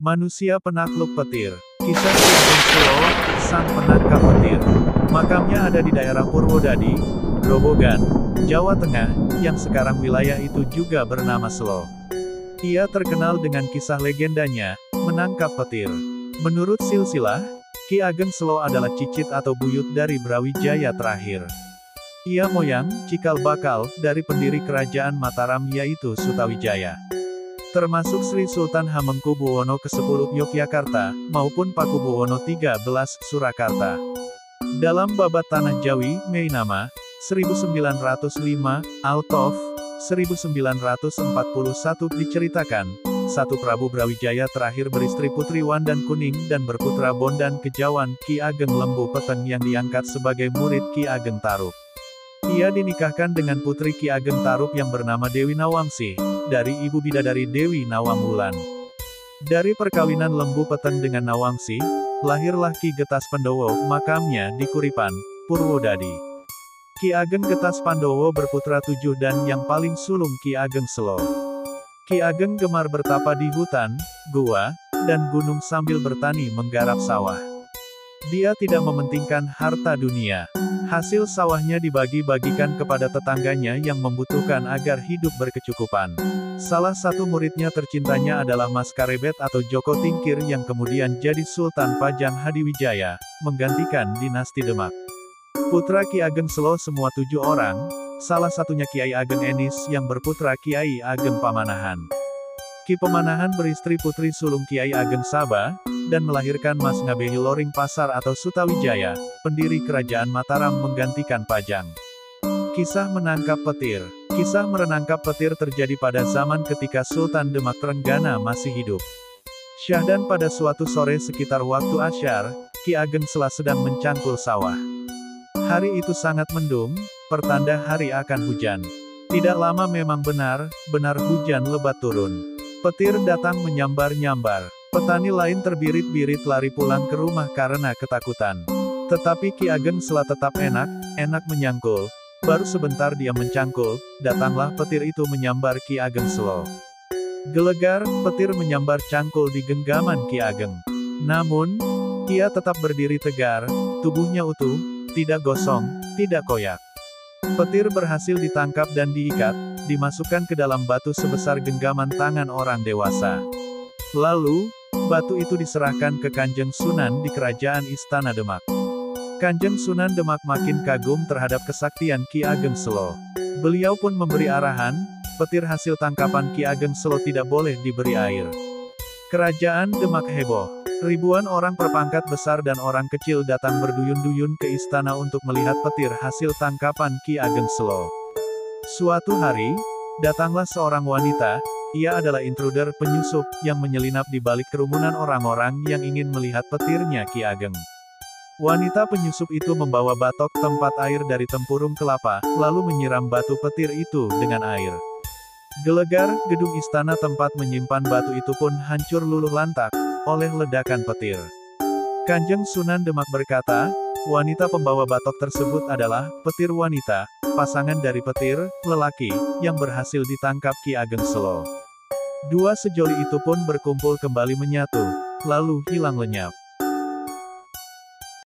Manusia penakluk petir. Kisah Ki Ageng Selo, sang penangkap petir. Makamnya ada di daerah Purwodadi, Grobogan, Jawa Tengah, yang sekarang wilayah itu juga bernama Selo. Ia terkenal dengan kisah legendanya, menangkap petir. Menurut silsilah, Ki Ageng Selo adalah cicit atau buyut dari Brawijaya terakhir. Ia moyang, cikal bakal, dari pendiri kerajaan Mataram yaitu Sutawijaya. Termasuk Sri Sultan Hamengkubuwono ke-10 Yogyakarta, maupun Pakubuwono XIII Surakarta. Dalam Babat Tanah Jawi, Mainama, 1905, Altov, 1941 diceritakan, satu Prabu Brawijaya terakhir beristri Putri Wandan Kuning dan berputra Bondan Kejawan, Ki Ageng Lembu Peteng yang diangkat sebagai murid Ki Ageng Tarup. Ia dinikahkan dengan putri Ki Ageng Tarup yang bernama Dewi Nawangsi, dari ibu bidadari Dewi Nawangwulan. Dari perkawinan Lembu Peteng dengan Nawangsi, lahirlah Ki Getas Pandowo, makamnya di Kuripan, Purwodadi. Ki Ageng Getas Pandowo berputra 7 dan yang paling sulung Ki Ageng Selo. Ki Ageng gemar bertapa di hutan, gua, dan gunung sambil bertani menggarap sawah. Dia tidak mementingkan harta dunia. Hasil sawahnya dibagi-bagikan kepada tetangganya yang membutuhkan agar hidup berkecukupan. Salah satu muridnya tercintanya adalah Mas Karebet atau Joko Tingkir yang kemudian jadi Sultan Pajang Hadiwijaya, menggantikan dinasti Demak. Putra Ki Ageng Selo semua 7 orang, salah satunya Kiai Ageng Enis yang berputra Kiai Ageng Pamanahan. Ki Pamanahan beristri putri sulung Kiai Ageng Saba, dan melahirkan Mas Ngabehi Loring Pasar atau Sutawijaya, pendiri kerajaan Mataram menggantikan Pajang. Kisah menangkap petir. Kisah menangkap petir terjadi pada zaman ketika Sultan Demak Trenggana masih hidup. Syahdan pada suatu sore sekitar waktu asyar, Ki Ageng Sela sedang mencangkul sawah. Hari itu sangat mendung, pertanda hari akan hujan. Tidak lama memang benar hujan lebat turun. Petir datang menyambar-nyambar. Petani lain terbirit-birit lari pulang ke rumah karena ketakutan. Tetapi Ki Ageng Sela tetap enak menyangkul. Baru sebentar dia mencangkul, datanglah petir itu menyambar Ki Ageng Selo. Gelegar, petir menyambar cangkul di genggaman Ki Ageng. Namun, ia tetap berdiri tegar, tubuhnya utuh, tidak gosong, tidak koyak. Petir berhasil ditangkap dan diikat, dimasukkan ke dalam batu sebesar genggaman tangan orang dewasa. Lalu, batu itu diserahkan ke Kanjeng Sunan di kerajaan Istana Demak. Kanjeng Sunan Demak makin kagum terhadap kesaktian Ki Ageng Selo. Beliau pun memberi arahan, petir hasil tangkapan Ki Ageng Selo tidak boleh diberi air. Kerajaan Demak heboh. Ribuan orang perpangkat besar dan orang kecil datang berduyun-duyun ke istana untuk melihat petir hasil tangkapan Ki Ageng Selo. Suatu hari, datanglah seorang wanita. Ia adalah intruder penyusup, yang menyelinap di balik kerumunan orang-orang yang ingin melihat petirnya Ki Ageng. Wanita penyusup itu membawa batok tempat air dari tempurung kelapa, lalu menyiram batu petir itu dengan air. Gelegar, gedung istana tempat menyimpan batu itu pun hancur luluh lantak, oleh ledakan petir. Kanjeng Sunan Demak berkata, wanita pembawa batok tersebut adalah petir wanita, pasangan dari petir lelaki, yang berhasil ditangkap Ki Ageng Selo. Dua sejoli itu pun berkumpul kembali menyatu, lalu hilang lenyap.